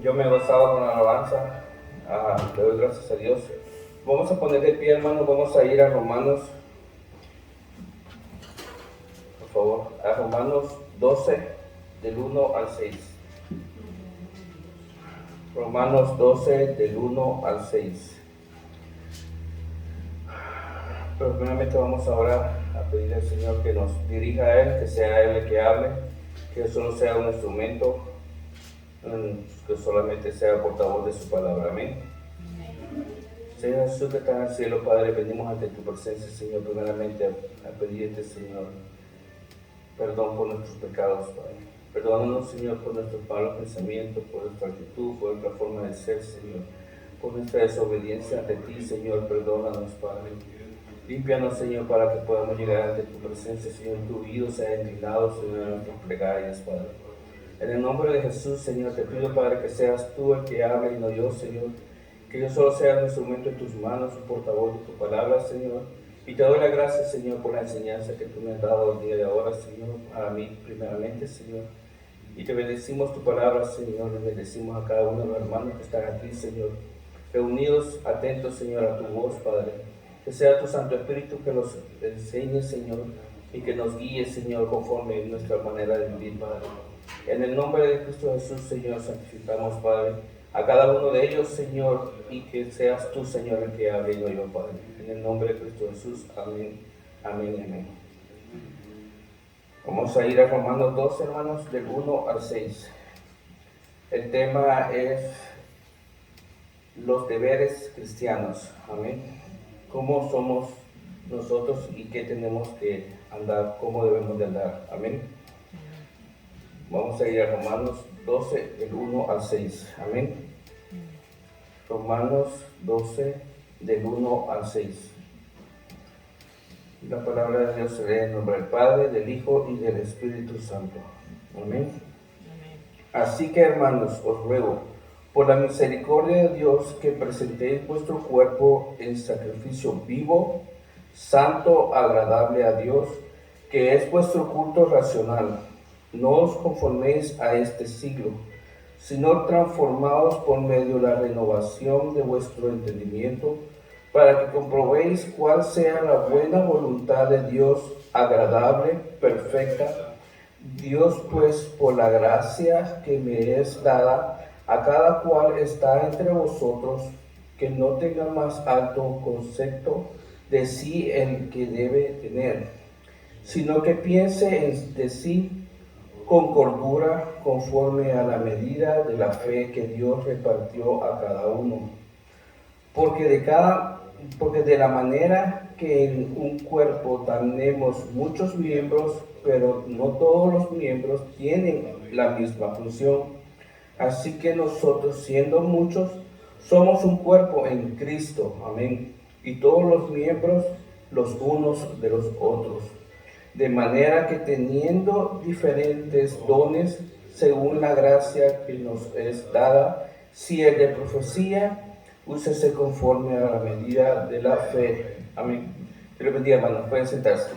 Yo me he gozado con la alabanza. Le doy gracias a Dios. Vamos a poner de pie, hermanos. Vamos a ir a Romanos, por favor. A Romanos 12, del 1 al 6. Romanos 12, del 1 al 6. Pero primeramente vamos ahora a pedir al Señor que nos dirija a Él, que sea Él el que hable, que yo solo sea un instrumento, que solamente sea portavoz de su palabra. Amén. Señor Jesús, que estás en el cielo, Padre, venimos ante tu presencia, Señor, primeramente a pedirte, Señor, perdón por nuestros pecados, Padre. Perdónanos, Señor, por nuestros malos pensamientos, por nuestra actitud, por nuestra forma de ser, Señor, por nuestra desobediencia ante ti, Señor, perdónanos, Padre. Límpianos, Señor, para que podamos llegar ante tu presencia, Señor, tu oído sea inclinado, Señor, a nuestras plegarias, Padre. En el nombre de Jesús, Señor, te pido, Padre, que seas tú el que hable y no yo, Señor. Que yo solo sea un instrumento en tus manos, un portavoz de tu palabra, Señor. Y te doy las gracias, Señor, por la enseñanza que tú me has dado el día de ahora, Señor, a mí primeramente, Señor. Y te bendecimos tu palabra, Señor, y bendecimos a cada uno de los hermanos que están aquí, Señor. Reunidos, atentos, Señor, a tu voz, Padre. Que sea tu Santo Espíritu que nos enseñe, Señor, y que nos guíe, Señor, conforme a nuestra manera de vivir, Padre. En el nombre de Cristo Jesús, Señor, santificamos, Padre, a cada uno de ellos, Señor, y que seas tú, Señor, el que hable y no yo, Padre. En el nombre de Cristo Jesús, amén, amén y amén. Vamos a ir a Romanos 2, hermanos, del 1 al 6. El tema es los deberes cristianos, amén. ¿Cómo somos nosotros y qué tenemos que andar, cómo debemos de andar, amén? Vamos a ir a Romanos 12, del 1 al 6, amén. Romanos 12, del 1 al 6. La palabra de Dios se lee en nombre del Padre, del Hijo y del Espíritu Santo. Amén. Así que, hermanos, os ruego, por la misericordia de Dios, que presentéis vuestro cuerpo en sacrificio vivo, santo, agradable a Dios, que es vuestro culto racional. No os conforméis a este siglo, sino transformaos por medio de la renovación de vuestro entendimiento, para que comprobéis cuál sea la buena voluntad de Dios, agradable, perfecta. Dios, pues, por la gracia que me es dada, a cada cual está entre vosotros, que no tenga más alto concepto de sí el que debe tener, sino que piense de sí con cordura, conforme a la medida de la fe que Dios repartió a cada uno. Porque de la manera que en un cuerpo tenemos muchos miembros, pero no todos los miembros tienen la misma función. Así que nosotros, siendo muchos, somos un cuerpo en Cristo, amén. Y todos los miembros, los unos de los otros. De manera que teniendo diferentes dones, según la gracia que nos es dada, si el de profecía, úsese conforme a la medida de la fe. Amén. Dios les bendiga, hermanos. Pueden sentarse.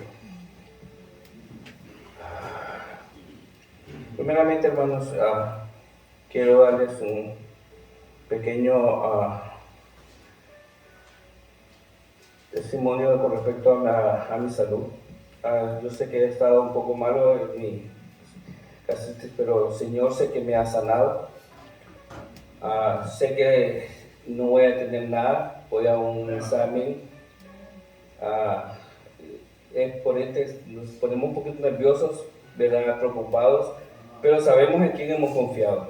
Primeramente, hermanos, quiero darles un pequeño testimonio con respecto a mi salud. Yo sé que he estado un poco malo en mi pero el Señor sé que me ha sanado. Sé que no voy a tener nada, voy a un examen. Por este nos ponemos un poquito nerviosos, ¿verdad? Preocupados, pero sabemos en quién hemos confiado.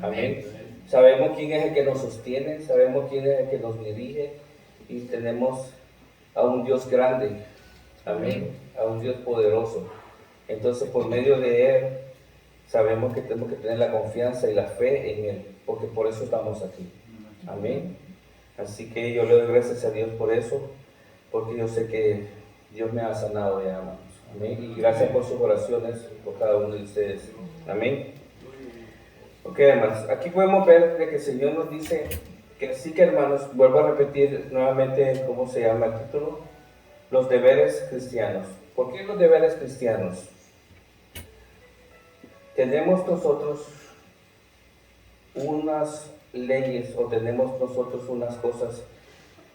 Amén. Sabemos quién es el que nos sostiene, sabemos quién es el que nos dirige y tenemos a un Dios grande. Amén. A un Dios poderoso. Entonces, por medio de Él, sabemos que tenemos que tener la confianza y la fe en Él, porque por eso estamos aquí. Amén. Así que yo le doy gracias a Dios por eso, porque yo sé que Dios me ha sanado ya, hermanos. Amén. Y gracias por sus oraciones, por cada uno de ustedes. Amén. Ok, hermanos, aquí podemos ver de que el Señor nos dice que así que, hermanos, vuelvo a repetir nuevamente cómo se llama el título, los deberes cristianos. ¿Por qué los deberes cristianos? Tenemos nosotros unas leyes o tenemos nosotros unas cosas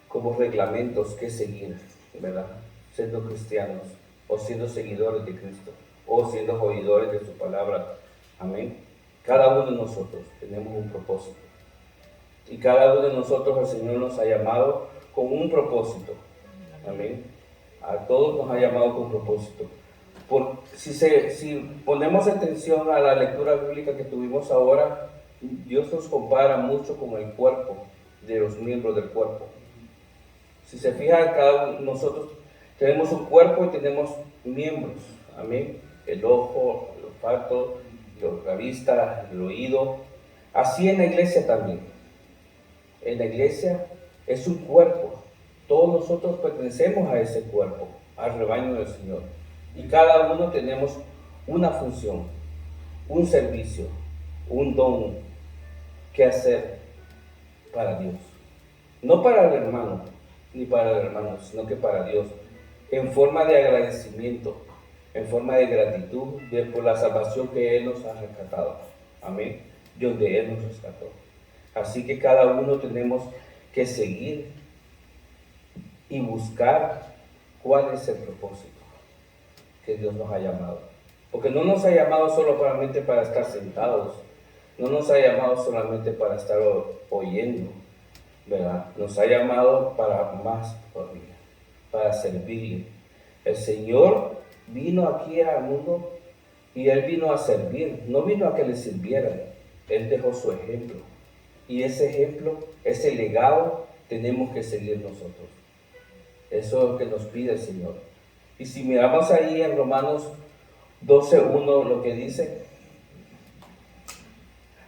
como reglamentos que seguir, ¿verdad? Siendo cristianos o siendo seguidores de Cristo o siendo oidores de su palabra. Amén. Cada uno de nosotros tenemos un propósito. Y cada uno de nosotros el Señor nos ha llamado con un propósito. Amén. A todos nos ha llamado con propósito. Si ponemos atención a la lectura bíblica que tuvimos ahora, Dios nos compara mucho con el cuerpo, de los miembros del cuerpo. Si se fija, cada uno de nosotros tenemos un cuerpo y tenemos miembros. Amén. El ojo, el olfato, la vista, el oído. Así en la iglesia también. En la iglesia es un cuerpo. Todos nosotros pertenecemos a ese cuerpo, al rebaño del Señor. Y cada uno tenemos una función, un servicio, un don que hacer para Dios. No para el hermano, ni para el hermano, sino que para Dios. En forma de agradecimiento, en forma de gratitud por la salvación que Él nos ha rescatado. Amén. De donde Él nos rescató. Así que cada uno tenemos que seguir y buscar cuál es el propósito que Dios nos ha llamado. Porque no nos ha llamado solamente para estar sentados, no nos ha llamado solamente para estar oyendo, ¿verdad? Nos ha llamado para más todavía, para servir. El Señor vino aquí al mundo y Él vino a servir, no vino a que le sirvieran. Él dejó su ejemplo. Y ese ejemplo, ese legado, tenemos que seguir nosotros. Eso es lo que nos pide el Señor. Y si miramos ahí en Romanos 12:1 lo que dice: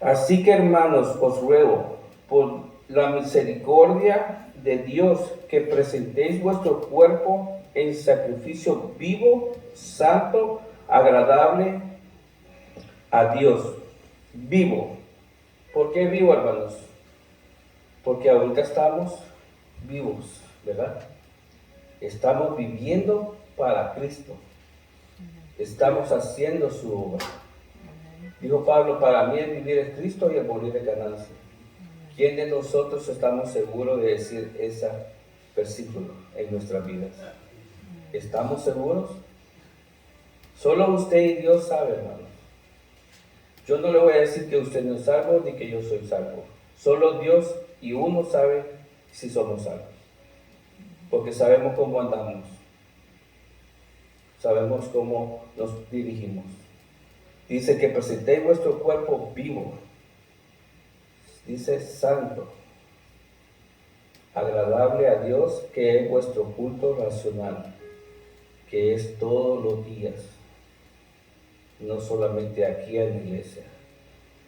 así que, hermanos, os ruego por la misericordia de Dios que presentéis vuestro cuerpo en sacrificio vivo, santo, agradable a Dios. Vivo. ¿Por qué vivo, hermanos? Porque ahorita estamos vivos, ¿verdad? Estamos viviendo para Cristo. Estamos haciendo su obra. Dijo Pablo: para mí el vivir es Cristo y el morir es ganancia. ¿Quién de nosotros estamos seguros de decir ese versículo en nuestras vidas? ¿Estamos seguros? Solo usted y Dios saben, hermano. Yo no le voy a decir que usted no es salvo ni que yo soy salvo. Solo Dios y uno sabe si somos salvos. Porque sabemos cómo andamos. Sabemos cómo nos dirigimos. Dice que presentéis vuestro cuerpo vivo. Dice santo, agradable a Dios, que es vuestro culto racional, que es todos los días. No solamente aquí en la iglesia,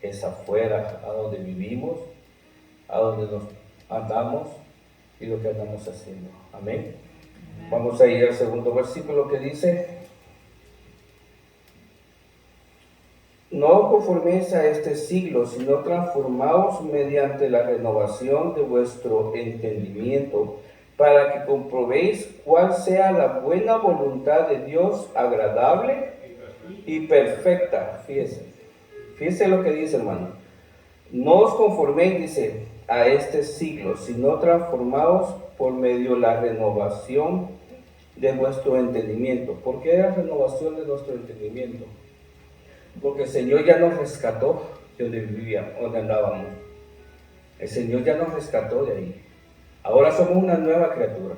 es afuera, a donde vivimos, a donde nos andamos y lo que andamos haciendo. Amén. Vamos a ir al segundo versículo que dice: no conforméis a este siglo, sino transformaos mediante la renovación de vuestro entendimiento, para que comprobéis cuál sea la buena voluntad de Dios, agradable y perfecta. Fíjese lo que dice, hermano. No os conforméis, dice, a este siglo, sino transformaos por medio de la renovación de vuestro entendimiento. ¿Por qué la renovación de nuestro entendimiento? Porque el Señor ya nos rescató de donde vivíamos, donde andábamos. El Señor ya nos rescató de ahí. Ahora somos una nueva criatura.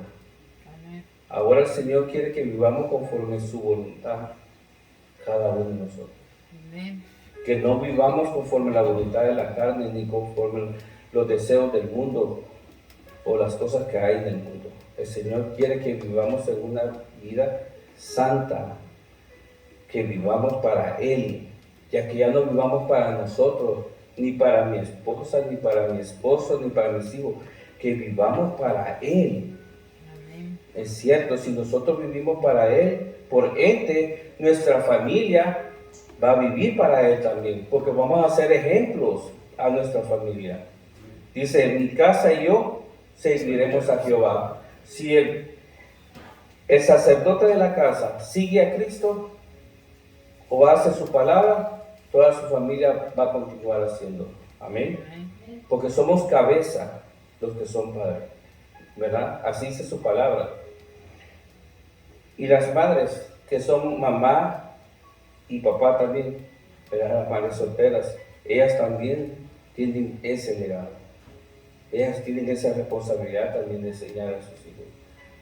Ahora el Señor quiere que vivamos conforme su voluntad, cada uno de nosotros. Amén. Que no vivamos conforme la voluntad de la carne, ni conforme los deseos del mundo o las cosas que hay en el mundo. El Señor quiere que vivamos en una vida santa, que vivamos para Él, ya que ya no vivamos para nosotros, ni para mi esposa, ni para mi esposo, ni para mis hijos, que vivamos para Él. Amén. Es cierto, si nosotros vivimos para Él, por ende, nuestra familia va a vivir para Él también, porque vamos a ser ejemplos a nuestra familia. Dice: en mi casa y yo serviremos a Jehová. Si el sacerdote de la casa sigue a Cristo o hace su palabra, toda su familia va a continuar haciendo. Amén. Porque somos cabeza los que son padres, ¿verdad? Así dice su palabra. Y las madres que son mamá y papá también, ¿verdad? Las madres solteras, ellas también tienen ese legado. Ellas tienen esa responsabilidad también de enseñar a sus hijos.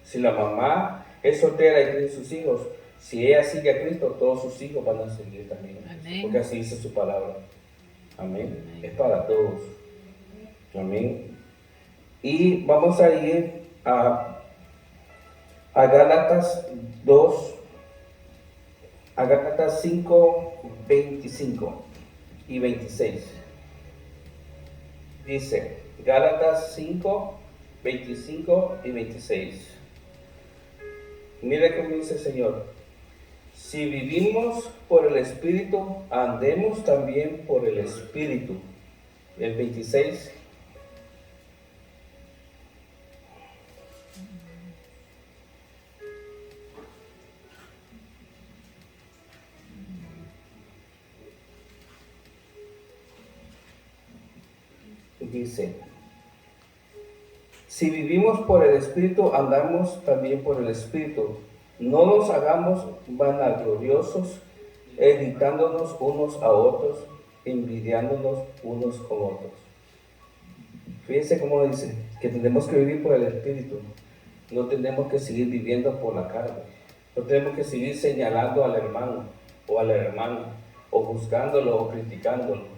Si la mamá es soltera y tiene sus hijos, si ella sigue a Cristo, todos sus hijos van a seguir también. Amén. Porque así dice su palabra. Amén. Amén. Es para todos. Amén. Y vamos a ir a Gálatas 2, a Gálatas 5, 25 y 26. Dice, Gálatas 5, 25 y 26. Mira cómo dice el Señor. Si vivimos por el Espíritu, andemos también por el Espíritu. El 26. Dice, si vivimos por el Espíritu, andamos también por el Espíritu. No nos hagamos vanagloriosos, evitándonos unos a otros, envidiándonos unos con otros. Fíjense cómo dice, que tenemos que vivir por el Espíritu. No tenemos que seguir viviendo por la carne. No tenemos que seguir señalando al hermano o a la hermana, o buscándolo o criticándolo.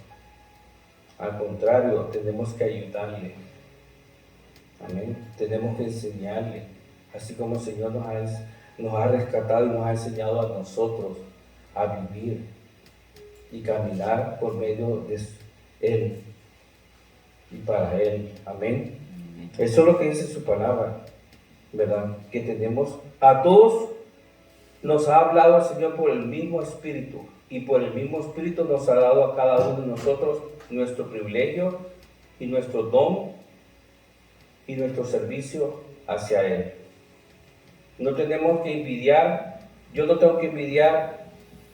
Al contrario, tenemos que ayudarle. Amén. Tenemos que enseñarle. Así como el Señor nos ha rescatado y nos ha enseñado a nosotros a vivir y caminar por medio de Él y para Él. Amén. Eso es lo que dice su palabra, ¿verdad? Que tenemos a todos, nos ha hablado el Señor por el mismo Espíritu, y por el mismo Espíritu nos ha dado a cada uno de nosotros nuestro privilegio y nuestro don y nuestro servicio hacia Él. No tenemos que envidiar, yo no tengo que envidiar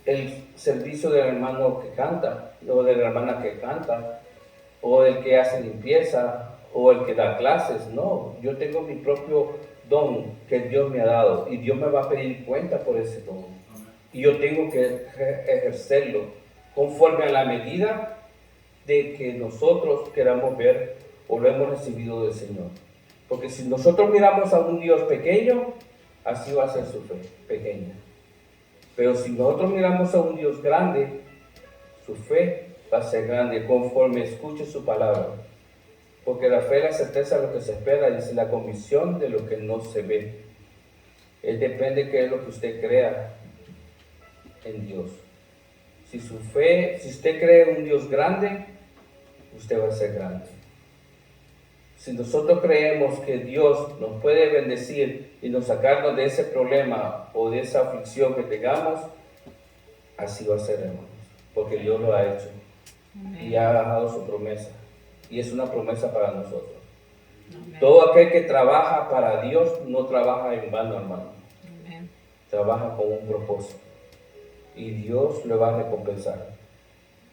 el servicio del hermano que canta, o de la hermana que canta, o el que hace limpieza, o el que da clases. No, yo tengo mi propio don que Dios me ha dado, y Dios me va a pedir cuenta por ese don. Y yo tengo que ejercerlo conforme a la medida de que nosotros queramos ver o lo hemos recibido del Señor. Porque si nosotros miramos a un Dios pequeño, así va a ser su fe, pequeña. Pero si nosotros miramos a un Dios grande, su fe va a ser grande conforme escuche su palabra. Porque la fe es la certeza de lo que se espera, y es la convicción de lo que no se ve. Depende de qué es lo que usted crea en Dios. Si usted cree en un Dios grande, usted va a ser grande. Si nosotros creemos que Dios nos puede bendecir y nos sacarnos de ese problema o de esa aflicción que tengamos, así va a ser, hermanos, porque Dios lo ha hecho. Amén. Y ha dejado su promesa, y es una promesa para nosotros. Amén. Todo aquel que trabaja para Dios no trabaja en vano, hermano. Amén. Trabaja con un propósito, y Dios le va a recompensar.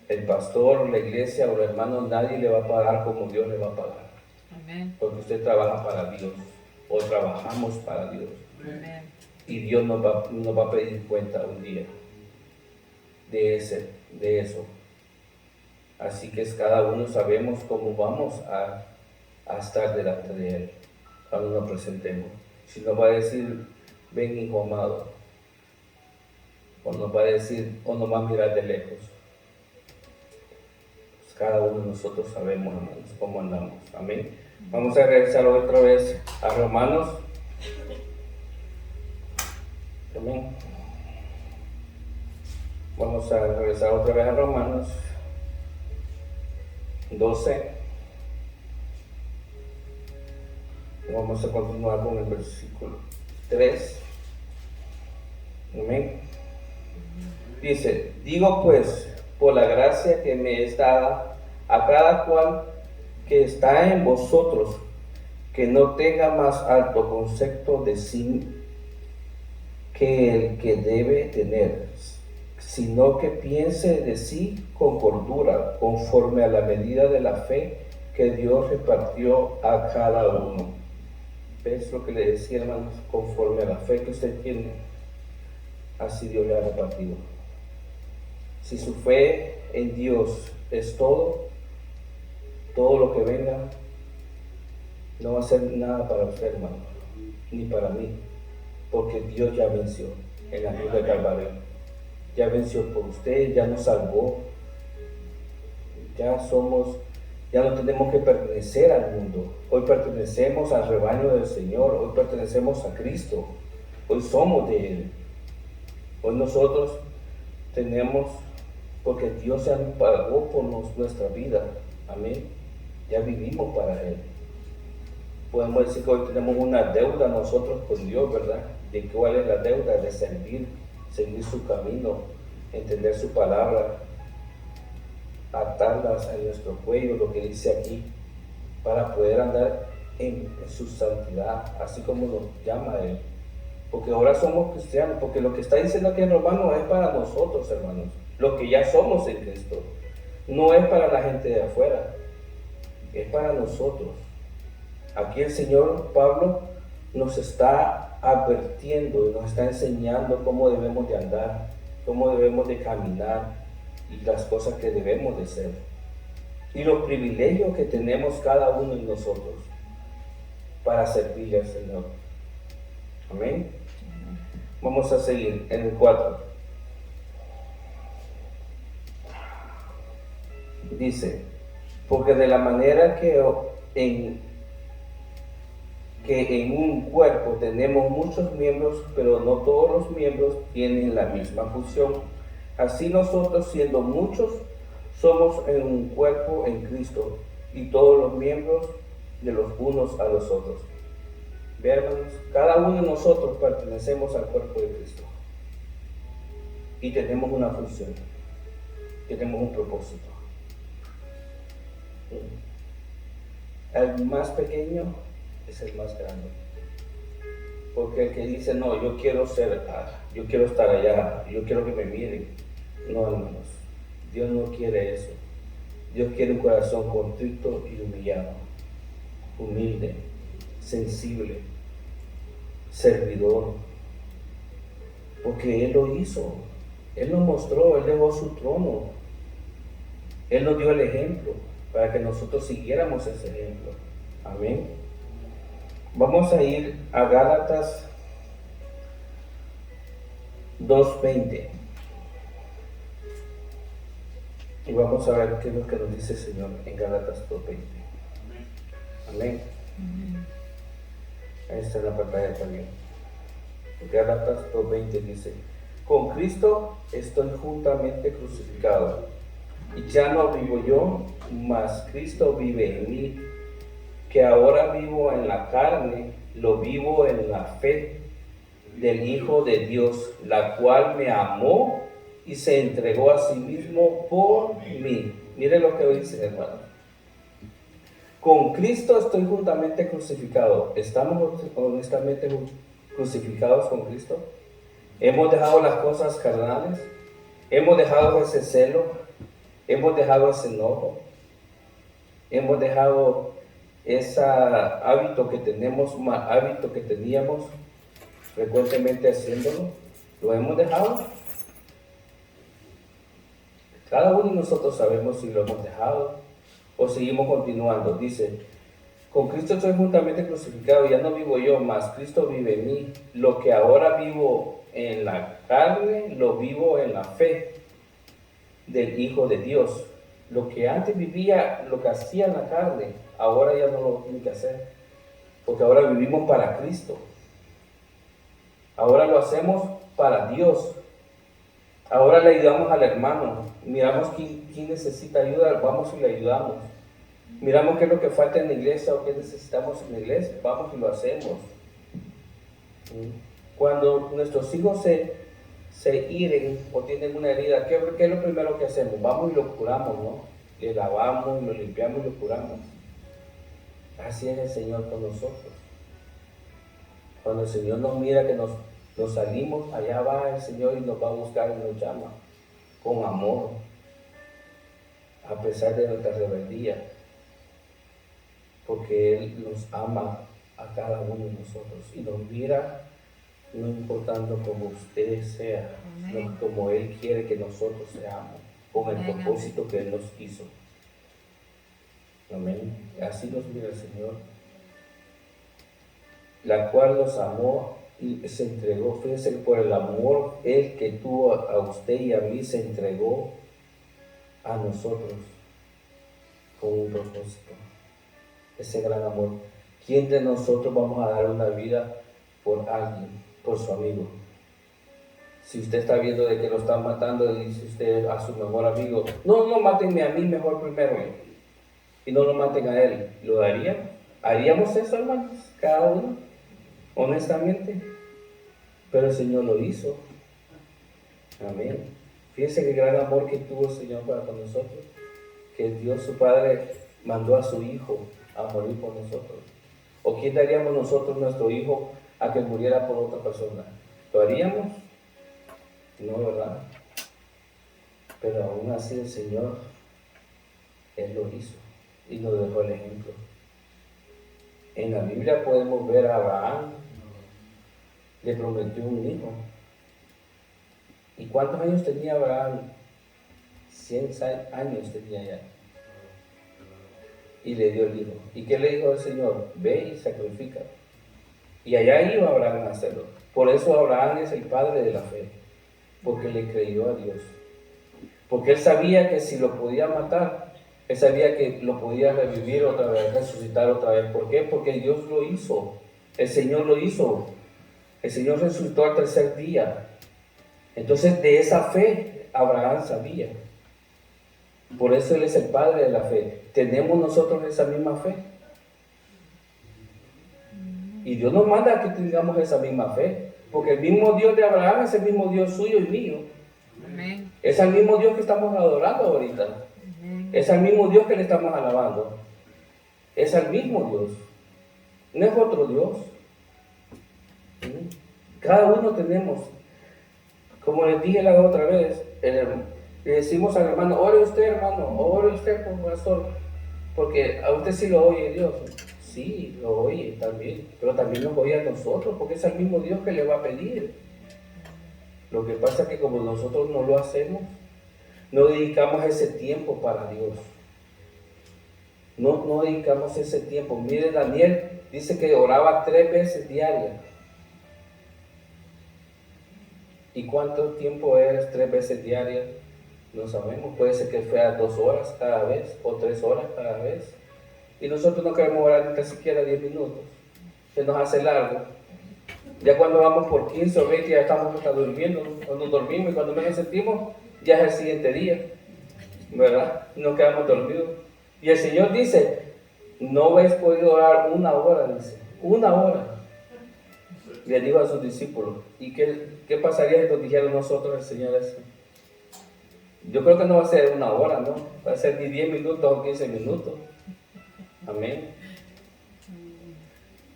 El pastor, la iglesia o el hermano, nadie le va a pagar como Dios le va a pagar. Amén. Porque usted trabaja para Dios, o trabajamos para Dios. Amén. Y Dios nos va a pedir cuenta un día de eso. Así que cada uno sabemos cómo vamos a estar delante de Él cuando nos presentemos. Si nos va a decir, ven hijo amado, o nos va a decir, o nos va a mirar de lejos. Pues cada uno de nosotros sabemos, hermanos, cómo andamos. Amén. Vamos a regresar otra vez a Romanos. Amén. Vamos a regresar otra vez a Romanos 12. Vamos a continuar con el versículo 3. Amén. Dice, digo pues, por la gracia que me es dada a cada cual que está en vosotros, que no tenga más alto concepto de sí que el que debe tener, sino que piense de sí con cordura, conforme a la medida de la fe que Dios repartió a cada uno. ¿Ves lo que le decía, hermanos? Conforme a la fe que usted tiene, así Dios le ha repartido. Si su fe en Dios es todo lo que venga, no va a ser nada para usted, hermano, ni para mí, porque Dios ya venció en la cruz de Calvario. Ya venció por usted, ya nos salvó, ya no tenemos que pertenecer al mundo. Hoy pertenecemos al rebaño del Señor, hoy pertenecemos a Cristo, hoy somos de Él. Hoy nosotros tenemos, porque Dios se pagó por nuestra vida, amén, ya vivimos para Él. Podemos decir que hoy tenemos una deuda nosotros con Dios, ¿verdad? ¿De cuál es la deuda? De seguir su camino, entender su palabra, atarlas a nuestro cuello, lo que dice aquí, para poder andar en su santidad, así como nos llama Él. Porque ahora somos cristianos, porque lo que está diciendo aquí en Romanos es para nosotros, hermanos, los que ya somos en Cristo. No es para la gente de afuera, es para nosotros. Aquí el Señor Pablo nos está advirtiendo y nos está enseñando cómo debemos de andar, cómo debemos de caminar y las cosas que debemos de ser. Y los privilegios que tenemos cada uno de nosotros para servirle al Señor. Amén. Vamos a seguir en el 4. Dice, porque de la manera que en un cuerpo tenemos muchos miembros, pero no todos los miembros tienen la misma función. Así nosotros, siendo muchos, somos en un cuerpo en Cristo, y todos los miembros de los unos a los otros. Vean, hermanos, cada uno de nosotros pertenecemos al cuerpo de Cristo. Y tenemos una función, tenemos un propósito. El más pequeño es el más grande, porque el que dice no, yo quiero estar allá, yo quiero que me miren, no, hermanos, Dios no quiere eso. Dios quiere un corazón contrito y humillado, humilde, sensible, servidor, porque Él lo hizo, Él nos mostró, Él dejó su trono, Él nos dio el ejemplo para que nosotros siguiéramos ese ejemplo. Amén. Vamos a ir a Gálatas 2:20 y vamos a ver qué es lo que nos dice el Señor en Gálatas 2:20. Amén. Ahí está en la pantalla también. Gálatas 2:20 dice, con Cristo estoy juntamente crucificado, y ya no vivo yo, mas Cristo vive en mí. Que ahora vivo en la carne, lo vivo en la fe del Hijo de Dios, la cual me amó y se entregó a sí mismo por mí. Mire lo que dice, hermano. Con Cristo estoy juntamente crucificado. ¿Estamos honestamente crucificados con Cristo? ¿Hemos dejado las cosas carnales? ¿Hemos dejado ese celo? ¿Hemos dejado ese enojo? ¿Hemos dejado ese hábito que teníamos frecuentemente haciéndolo? ¿Lo hemos dejado? Cada uno de nosotros sabemos si lo hemos dejado o seguimos continuando. Dice, con Cristo estoy juntamente crucificado, ya no vivo yo, mas Cristo vive en mí. Lo que ahora vivo en la carne, lo vivo en la fe del Hijo de Dios. Lo que antes vivía, lo que hacía en la carne, ahora ya no lo tiene que hacer, porque ahora vivimos para Cristo. Ahora lo hacemos para Dios. Ahora le ayudamos al hermano. Miramos quién necesita ayuda, vamos y le ayudamos. Miramos qué es lo que falta en la iglesia o qué necesitamos en la iglesia, vamos y lo hacemos. Cuando nuestros hijos se hieren o tienen una herida, ¿qué es lo primero que hacemos? Vamos y lo curamos, ¿no? Le lavamos, lo limpiamos y lo curamos. Así es el Señor con nosotros. Cuando el Señor nos mira que nos salimos, allá va el Señor y nos va a buscar y nos llama. con amor, a pesar de nuestra rebeldía, porque Él nos ama a cada uno de nosotros y nos mira no importando como usted sea, sino como Él quiere que nosotros seamos, con el propósito que Él nos hizo. Amén. Así nos mira el Señor, la cual nos amó y se entregó. Fíjense, por el amor Él que tuvo a usted y a mí, se entregó a nosotros con un propósito. Ese gran amor. ¿Quién de nosotros vamos a dar una vida por alguien, por su amigo? Si usted está viendo de que lo están matando, le dice usted a su mejor amigo, no, mátenme a mí mejor primero, y no lo maten a él, ¿lo daríamos? ¿Haríamos eso, hermanos? Cada uno, honestamente. Pero el Señor lo hizo. Amén. Fíjense qué gran amor que tuvo el Señor para con nosotros, que Dios su Padre mandó a su Hijo a morir por nosotros. ¿O quién daríamos nosotros nuestro hijo a que muriera por otra persona? ¿Lo haríamos? No, ¿verdad? Pero aún así el Señor, Él lo hizo y nos dejó el ejemplo. En la Biblia podemos ver a Abraham, le prometió un hijo. ¿Y cuántos años tenía Abraham? 100 años tenía ya. Y le dio el hijo. ¿Y qué le dijo el Señor? Ve y sacrifica. Y allá iba Abraham a hacerlo. Por eso Abraham es el padre de la fe, porque le creyó a Dios. Porque él sabía que si lo podía matar, él sabía que lo podía revivir otra vez, resucitar otra vez. ¿Por qué? Porque Dios lo hizo. El Señor lo hizo. El Señor resucitó al tercer día. Entonces de esa fe Abraham sabía. Por eso Él es el padre de la fe. ¿Tenemos nosotros esa misma fe? Y Dios nos manda a que tengamos esa misma fe. Porque el mismo Dios de Abraham es el mismo Dios suyo y mío. Amén. Es el mismo Dios que estamos adorando ahorita. Amén. Es el mismo Dios que le estamos alabando. Es el mismo Dios. No es otro Dios. Cada uno tenemos. Como les dije la otra vez, le decimos al hermano, ore usted, hermano, ore usted por pastor, porque a usted sí lo oye Dios. Sí, lo oye también, pero también nos oye a nosotros, porque es el mismo Dios que le va a pedir. Lo que pasa es que como nosotros no lo hacemos, no dedicamos ese tiempo para Dios. No dedicamos ese tiempo. Mire, Daniel dice que oraba 3 veces diarias. ¿Y cuánto tiempo es 3 veces diarias? No sabemos. Puede ser que fuera 2 horas cada vez o 3 horas cada vez. Y nosotros no queremos orar ni siquiera 10 minutos. Se nos hace largo. Ya cuando vamos por 15 o 20 ya estamos hasta durmiendo. Cuando dormimos y cuando menos sentimos, ya es el siguiente día. ¿Verdad? Nos quedamos dormidos. Y el Señor dice, no habéis podido orar 1 hora, dice. 1 hora. Le dijo a sus discípulos. ¿Y qué pasaría si nos dijeron nosotros el Señor eso? Yo creo que no va a ser 1 hora, ¿no? Va a ser ni 10 minutos o 15 minutos. Amén.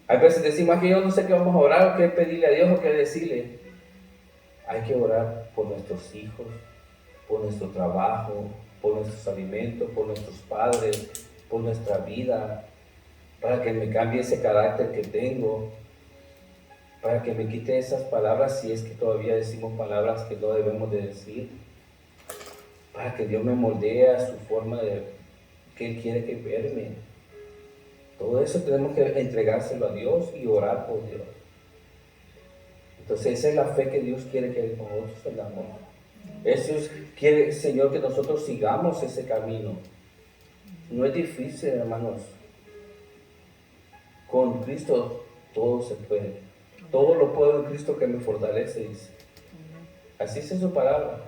Hay veces decimos que yo no sé qué vamos a orar, o qué pedirle a Dios o qué decirle. Hay que orar por nuestros hijos, por nuestro trabajo, por nuestros alimentos, por nuestros padres, por nuestra vida, para que me cambie ese carácter que tengo, para que me quite esas palabras si es que todavía decimos palabras que no debemos de decir, para que Dios me moldee a su forma de que Él quiere que verme. Todo eso tenemos que entregárselo a Dios y orar por Dios. Entonces esa es la fe que Dios quiere que nosotros tengamos. Eso quiere el Señor, que nosotros sigamos ese camino. No es difícil, hermanos. Con Cristo todo se puede. Todo lo puedo en Cristo que me fortalece, dice. Así es su palabra.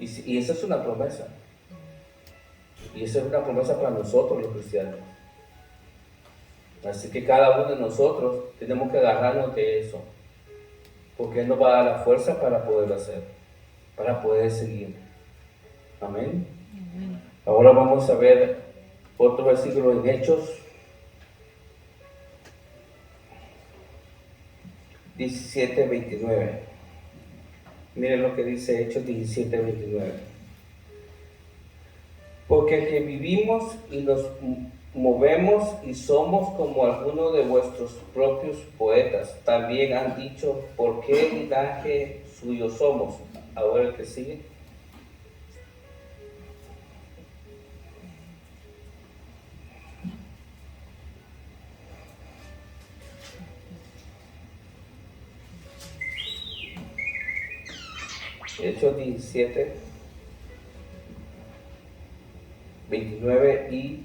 Y esa es una promesa. Y esa es una promesa para nosotros los cristianos. Así que cada uno de nosotros tenemos que agarrarnos de eso. Porque Él nos va a dar la fuerza para poderlo hacer. Para poder seguir. Amén. Amén. Ahora vamos a ver otro versículo en Hechos 17:29. Miren lo que dice Hechos 17:29. Porque el que vivimos y nos movemos y somos como algunos de vuestros propios poetas, también han dicho, ¿por qué linaje suyo somos? Ahora el que sigue. Hechos 17, 29 y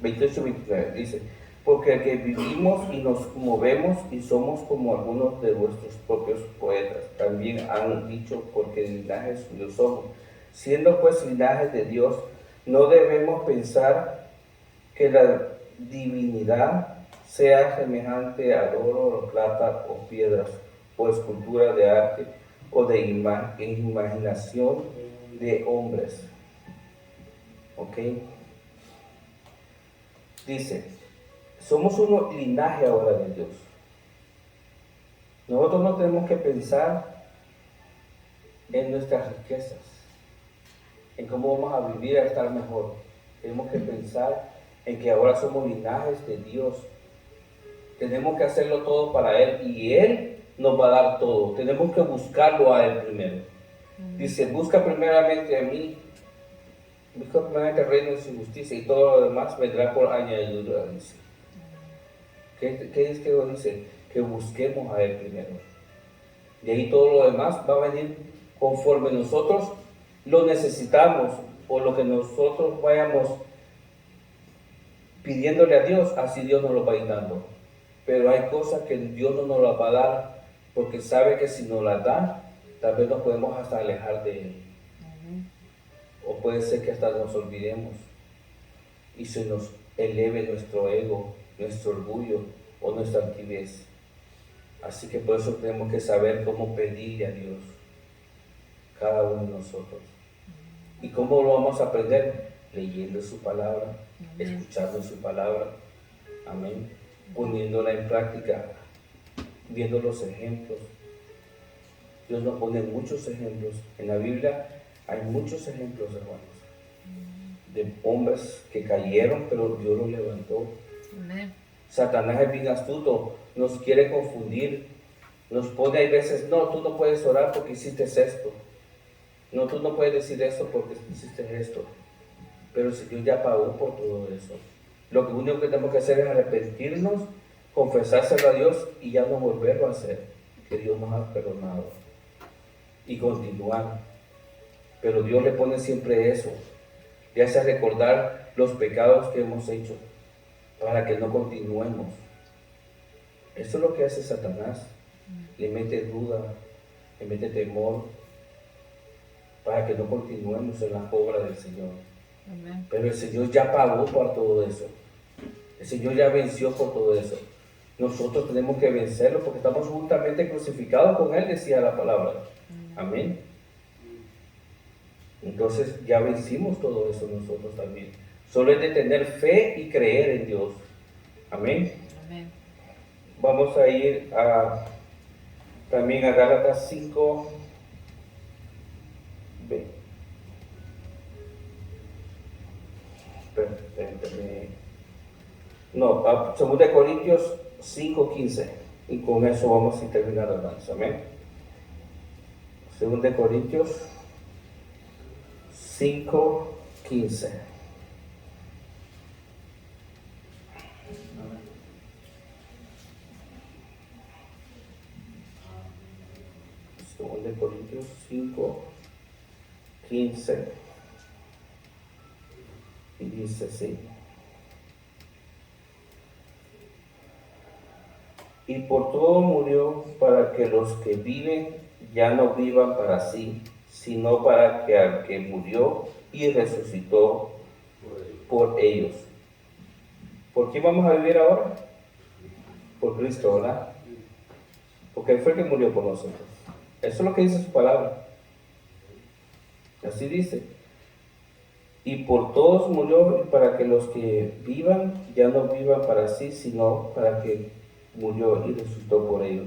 28, 29, dice, porque el que vivimos y nos movemos y somos como algunos de vuestros propios poetas, también han dicho, porque linajes suyos somos. Siendo pues linajes de Dios, no debemos pensar que la divinidad sea semejante al oro, o plata, o piedras, o escultura de arte, o de imaginación de hombres. ¿Ok? Dice, somos un linaje ahora de Dios. Nosotros no tenemos que pensar en nuestras riquezas, en cómo vamos a vivir a estar mejor. Tenemos que pensar en que ahora somos linajes de Dios. Tenemos que hacerlo todo para Él y Él nos va a dar todo. Tenemos que buscarlo a Él primero. Dice, busca primeramente a mí, busca primeramente el reino de su justicia y todo lo demás vendrá por añadidura, dice. ¿Qué es que dice? Que busquemos a Él primero. Y ahí todo lo demás va a venir conforme nosotros lo necesitamos o lo que nosotros vayamos pidiéndole a Dios, así Dios nos lo va a ir dando. Pero hay cosas que Dios no nos las va a dar porque sabe que si nos las da, tal vez nos podemos hasta alejar de Él. O puede ser que hasta nos olvidemos y se nos eleve nuestro ego, nuestro orgullo o nuestra altivez. Así que por eso tenemos que saber cómo pedirle a Dios, cada uno de nosotros. ¿Y cómo lo vamos a aprender? Leyendo su palabra, escuchando su palabra, amén, poniéndola en práctica, viendo los ejemplos. Dios nos pone muchos ejemplos. En la Biblia hay muchos ejemplos, hermanos, de hombres que cayeron, pero Dios los levantó. Amén. Satanás es bien astuto, nos quiere confundir, nos pone a veces, no, tú no puedes orar porque hiciste esto, no, tú no puedes decir esto porque hiciste esto, pero el Señor ya pagó por todo eso. Lo único que tenemos que hacer es arrepentirnos, confesárselo a Dios y ya no volverlo a hacer, que Dios nos ha perdonado y continuar. Pero Dios le pone siempre eso, le hace recordar los pecados que hemos hecho, para que no continuemos. Eso es lo que hace Satanás. Le mete duda, le mete temor, para que no continuemos en la obra del Señor. Amén. Pero el Señor ya pagó por todo eso. El Señor ya venció por todo eso. Nosotros tenemos que vencerlo porque estamos juntamente crucificados con Él, decía la palabra. Amén. Entonces ya vencimos todo eso nosotros también. Solo es de tener fe y creer en Dios. Amén. Amén. Vamos a ir también a Gálatas 5, 20. No, a 2 Corintios 5, 15. Y con eso vamos a terminar, hermanos. Amén. 2 Corintios 5, 15. 2 Corintios 5, 15. Y dice así. Y por todo murió para que los que viven ya no vivan para sí, sino para que al que murió y resucitó por ellos. ¿Por quién vamos a vivir ahora? Por Cristo, ¿verdad? Porque Él fue el que murió por nosotros. Eso es lo que dice su palabra. Así dice. Y por todos murió para que los que vivan ya no vivan para sí, sino para que murió y resucitó por ellos.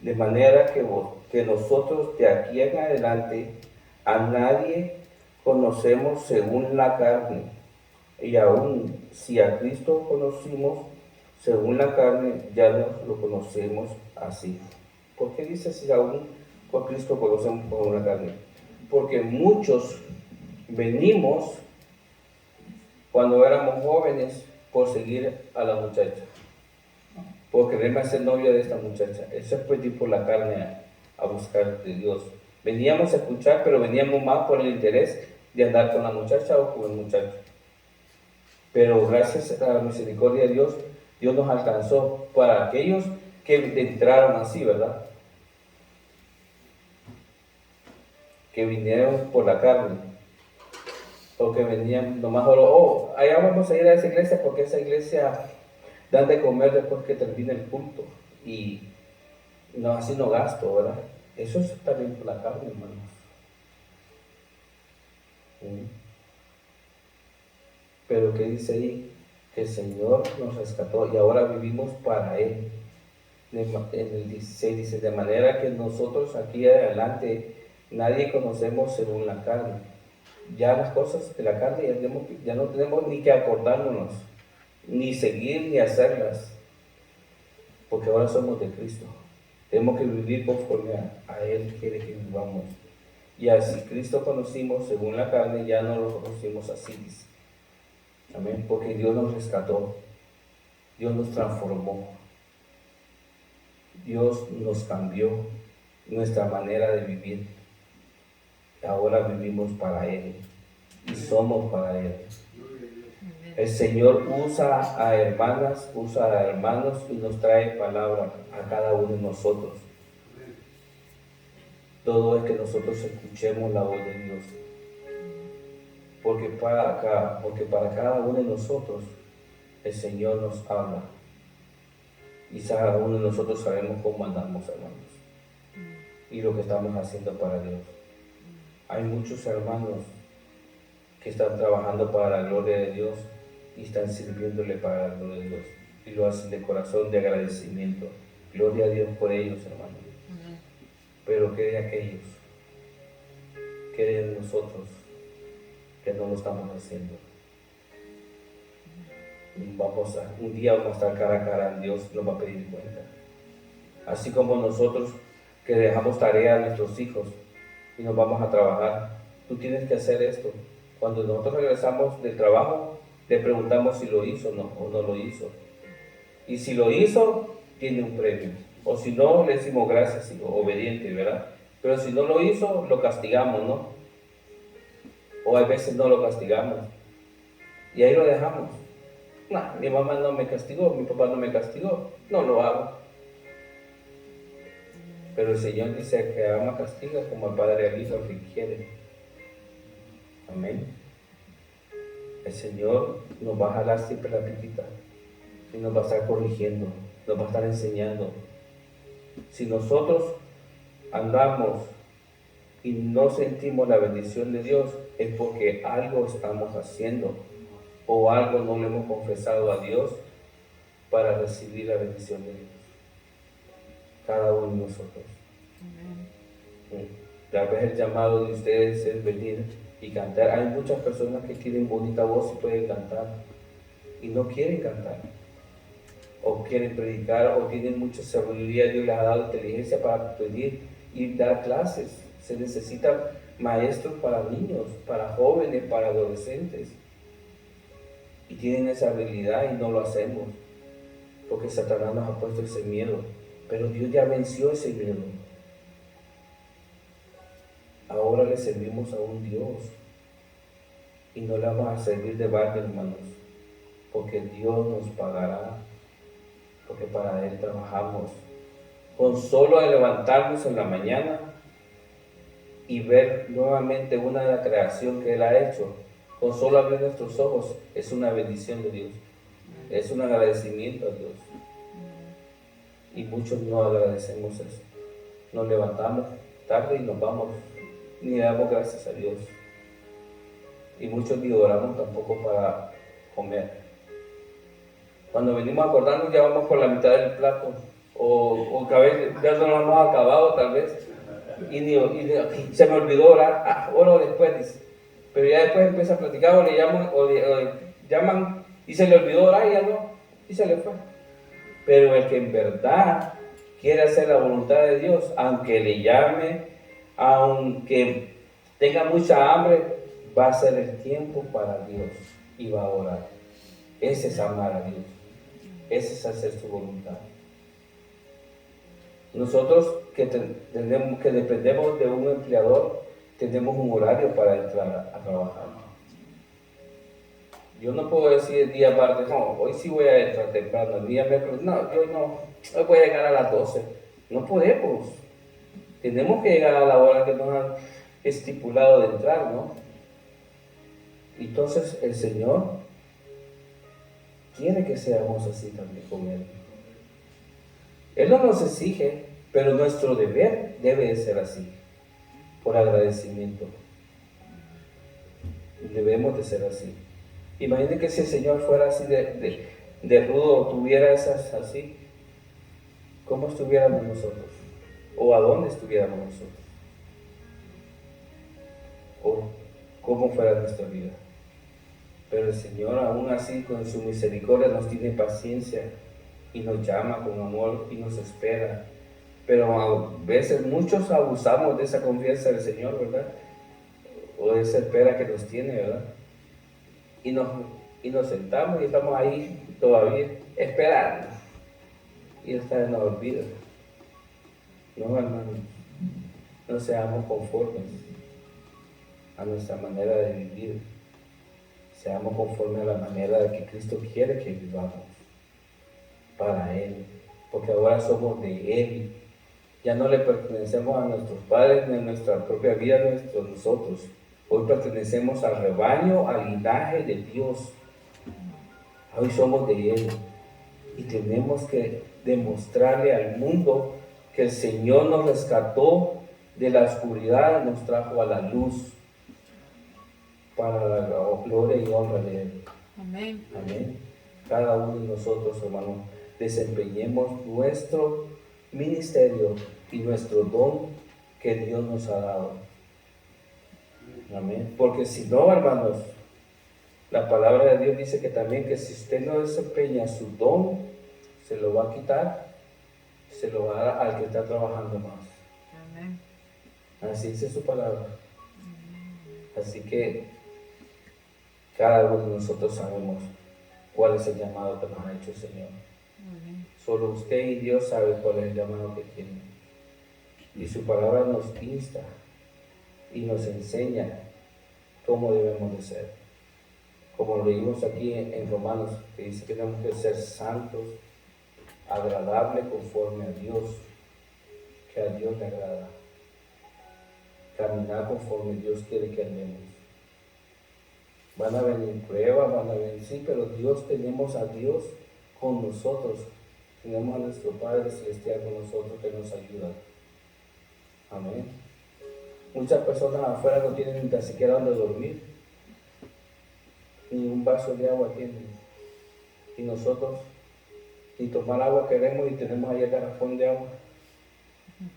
De manera que nosotros de aquí en adelante a nadie conocemos según la carne. Y aún si a Cristo conocimos según la carne, ya no lo conocemos así. ¿Por qué dice si aún por Cristo conocemos según la carne? Porque muchos venimos cuando éramos jóvenes por seguir a la muchacha, por quererme hacer novia de esta muchacha. Eso es pedir por la carne a buscar de Dios. Veníamos a escuchar, pero veníamos más por el interés de andar con la muchacha o con el muchacho. Pero gracias a la misericordia de Dios, Dios nos alcanzó para aquellos que entraron así, ¿verdad? Que vinieron por la carne. O que venían nomás, allá vamos a ir a esa iglesia porque esa iglesia dan de comer después que termine el culto. Y no, así no gasto, ¿verdad? Eso es también por la carne, hermanos. Pero ¿qué dice ahí? Que el Señor nos rescató y ahora vivimos para Él. En el 16 dice, de manera que nosotros aquí adelante nadie conocemos según la carne. Ya las cosas de la carne ya no tenemos ni que acordárnoslas, ni seguir ni hacerlas, porque ahora somos de Cristo. Tenemos que vivir conforme a Él quiere que vivamos. Y así Cristo conocimos según la carne, ya no lo conocimos así, dice. Amén, porque Dios nos rescató, Dios nos transformó, Dios nos cambió nuestra manera de vivir. Ahora vivimos para Él y somos para Él. El Señor usa a hermanas, usa a hermanos y nos trae palabra a cada uno de nosotros. Todo es que nosotros escuchemos la voz de Dios. Porque para cada uno de nosotros el Señor nos habla. Y cada uno de nosotros sabemos cómo andamos, hermanos. Y lo que estamos haciendo para Dios. Hay muchos hermanos que están trabajando para la gloria de Dios y están sirviéndole para la gloria de Dios. Y lo hacen de corazón, de agradecimiento. Gloria a Dios por ellos, hermanos. Pero ¿qué de aquellos? ¿Qué de nosotros que no lo estamos haciendo? Un día vamos a estar cara a cara, Dios nos va a pedir cuenta. Así como nosotros que dejamos tarea a nuestros hijos y nos vamos a trabajar, tú tienes que hacer esto. Cuando nosotros regresamos del trabajo, le preguntamos si lo hizo o no lo hizo. Y si lo hizo, tiene un premio. O si no, le decimos gracias, obediente, ¿verdad? Pero si no lo hizo, lo castigamos, ¿no? O a veces no lo castigamos. Y ahí lo dejamos. No, mi mamá no me castigó, mi papá no me castigó, no lo hago. Pero el Señor dice que ama castiga como el Padre al Hijo que quiere. Amén. El Señor nos va a jalar siempre la pitita y nos va a estar corrigiendo, nos va a estar enseñando. Si nosotros andamos y no sentimos la bendición de Dios, es porque algo estamos haciendo o algo no le hemos confesado a Dios para recibir la bendición de Dios. Cada uno de nosotros. Tal vez el llamado de ustedes es venir y cantar. Hay muchas personas que tienen bonita voz y pueden cantar y no quieren cantar, o quieren predicar, o tienen mucha sabiduría. Dios les ha dado inteligencia para pedir y dar clases. Se necesitan maestros para niños, para jóvenes, para adolescentes, y tienen esa habilidad y no lo hacemos porque Satanás nos ha puesto ese miedo, pero Dios ya venció ese miedo. Ahora le servimos a un Dios y no le vamos a servir de balde, hermanos, porque Dios nos pagará, porque para Él trabajamos. Con solo levantarnos en la mañana y ver nuevamente una de la creación que Él ha hecho, con solo abrir nuestros ojos, es una bendición de Dios, es un agradecimiento a Dios. Y muchos no agradecemos eso. Nos levantamos tarde y nos vamos, ni le damos gracias a Dios. Y muchos ni oramos tampoco para comer. Cuando venimos a acordarnos ya vamos por la mitad del plato, o que a veces ya no lo hemos acabado tal vez, y se me olvidó orar. Oro después, dice. pero ya después empieza a platicar o le llaman, llaman y se le olvidó orar y ya no, y se le fue. Pero el que en verdad quiere hacer la voluntad de Dios, aunque le llame, aunque tenga mucha hambre, va a hacer el tiempo para Dios y va a orar. Ese es amar a Dios, ese es hacer su voluntad. Nosotros que dependemos de un empleador, tenemos un horario para entrar a trabajar. Yo no puedo decir el día aparte, no, hoy sí voy a entrar temprano, el día miércoles, no, yo no, hoy voy a llegar a las 12. No podemos. Tenemos que llegar a la hora que nos han estipulado de entrar, ¿no? Entonces el Señor quiere que seamos así también con Él. Él no nos exige, pero nuestro deber debe de ser así, por agradecimiento. Debemos de ser así. Imagínate que si el Señor fuera así de rudo, tuviera esas así, ¿cómo estuviéramos nosotros? ¿O a dónde estuviéramos nosotros? ¿O cómo fuera nuestra vida? Pero el Señor aún así con su misericordia nos tiene paciencia y nos llama con amor y nos espera. Pero a veces muchos abusamos de esa confianza del Señor, ¿verdad? O de esa espera que nos tiene, ¿verdad? Y nos sentamos y estamos ahí todavía esperando. Y esta vez nos olvida. No, hermano, no seamos conformes a nuestra manera de vivir. Seamos conformes a la manera de que Cristo quiere que vivamos para Él. Porque ahora somos de Él. Ya no le pertenecemos a nuestros padres ni a nuestra propia vida, nosotros. Hoy pertenecemos al rebaño, al linaje de Dios. Hoy somos de Él. Y tenemos que demostrarle al mundo que el Señor nos rescató de la oscuridad y nos trajo a la luz para la gloria y honra de Él. Amén. Amén. Cada uno de nosotros, hermanos, desempeñemos nuestro ministerio y nuestro don que Dios nos ha dado. Amén. Porque si no, hermanos, la palabra de Dios dice que también que si usted no desempeña su don, se lo va a quitar, se lo va a dar al que está trabajando más. Amén. Así dice su palabra. Así que cada uno de nosotros sabemos cuál es el llamado que nos ha hecho el Señor. Amén. Solo usted y Dios saben cuál es el llamado que tiene. Y su palabra nos insta y nos enseña cómo debemos de ser. Como lo leímos aquí en Romanos, que dice que tenemos que ser santos, agradables conforme a Dios, que a Dios le agrada. Caminar conforme Dios quiere que andemos. Van a venir pruebas, van a venir, sí, pero tenemos a Dios con nosotros. Tenemos a nuestro Padre Celestial con nosotros que nos ayuda. Amén. Muchas personas afuera no tienen ni siquiera donde dormir, ni un vaso de agua tienen. Y nosotros ni tomar agua queremos y tenemos ahí el garrafón de agua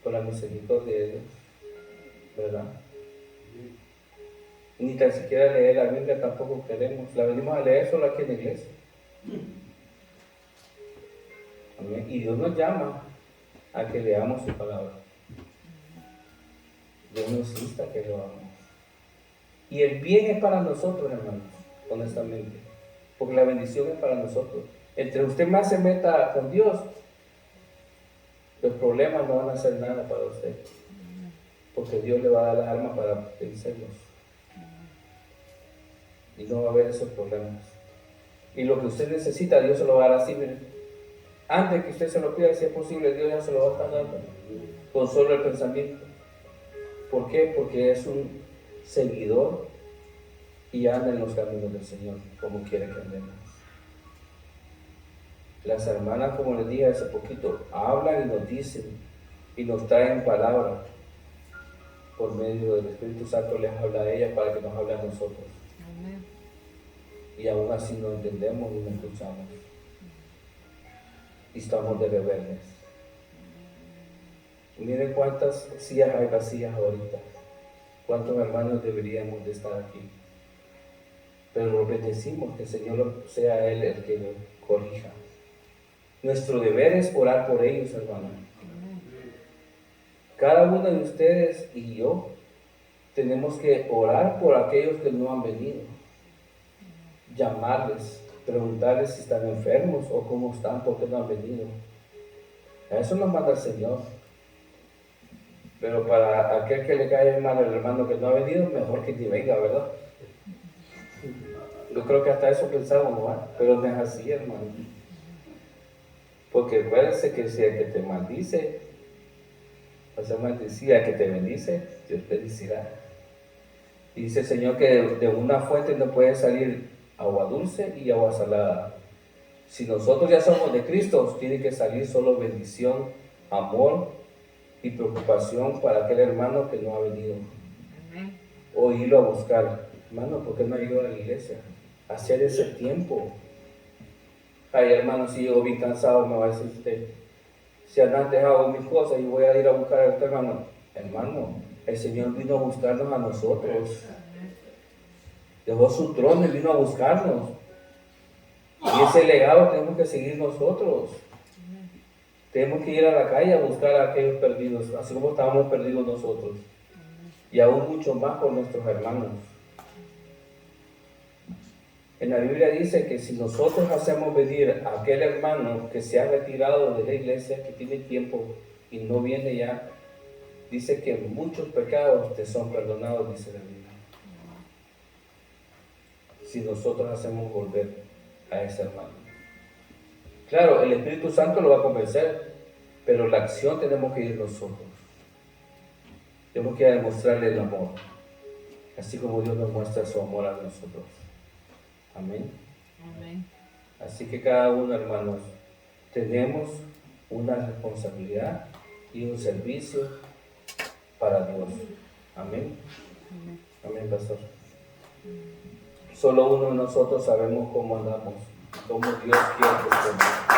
por la misericordia de Dios, ¿verdad? Ni tan siquiera leer la Biblia tampoco queremos. La venimos a leer solo aquí en la iglesia. Amén. Y Dios nos llama a que leamos su palabra. Dios nos insta a que lo hagamos. Y el bien es para nosotros, hermanos, honestamente. Porque la bendición es para nosotros. Entre usted más se meta con Dios, los problemas no van a hacer nada para usted. Porque Dios le va a dar las armas para vencerlos. Y no va a haber esos problemas. Y lo que usted necesita, Dios se lo va a dar así, miren. Antes que usted se lo pida, si es posible, Dios ya se lo va a estar dando. Con solo el pensamiento. ¿Por qué? Porque es un seguidor y anda en los caminos del Señor, como quiere que andemos. Las hermanas, como les dije hace poquito, hablan y nos dicen y nos traen palabras. Por medio del Espíritu Santo les habla a ellas para que nos hable a nosotros. Amén. Y aún así no entendemos y no escuchamos. Y estamos de rebeldes. Miren cuántas sillas hay vacías ahorita. ¿Cuántos hermanos deberíamos de estar aquí? pero lo bendecimos, que el Señor sea Él el que lo corrija. Nuestro deber es orar por ellos, hermano. Cada uno de ustedes y yo tenemos que orar por aquellos que no han venido, llamarles, preguntarles si están enfermos o cómo están, por qué no han venido. A eso nos manda el Señor. Pero para aquel que le cae mal al hermano que no ha venido, mejor que ni venga, ¿verdad? Yo creo que hasta eso pensamos, ¿no? Pero no es así, hermano. Porque acuérdense que si el que te maldice, o sea, maldecía, que te bendice, Dios bendecirá. Y dice el Señor que de una fuente no puede salir agua dulce y agua salada. Si nosotros ya somos de Cristo, tiene que salir solo bendición, amor y preocupación para aquel hermano que no ha venido. Amén. O irlo a buscar. Hermano, ¿por qué no ha ido a la iglesia? Hacer ese tiempo. Ay, hermano, si llego bien cansado, me va a decir usted, si antes hago mis cosas y voy a ir a buscar a este hermano. Hermano, el Señor vino a buscarnos a nosotros. Dejó su trono y vino a buscarnos. Y ese legado tenemos que seguir nosotros. Tenemos que ir a la calle a buscar a aquellos perdidos, así como estábamos perdidos nosotros. Y aún mucho más por nuestros hermanos. En la Biblia dice que si nosotros hacemos venir a aquel hermano que se ha retirado de la iglesia, que tiene tiempo y no viene ya, dice que muchos pecados te son perdonados, dice la Biblia. Si nosotros hacemos volver a ese hermano. Claro, el Espíritu Santo lo va a convencer, pero la acción tenemos que ir nosotros. Tenemos que demostrarle el amor, así como Dios nos muestra su amor a nosotros. Amén. Amén. Así que cada uno, hermanos, tenemos una responsabilidad y un servicio para Dios. Amén. Amén, pastor. Solo uno de nosotros sabemos cómo andamos, cómo Dios quiere que estemos.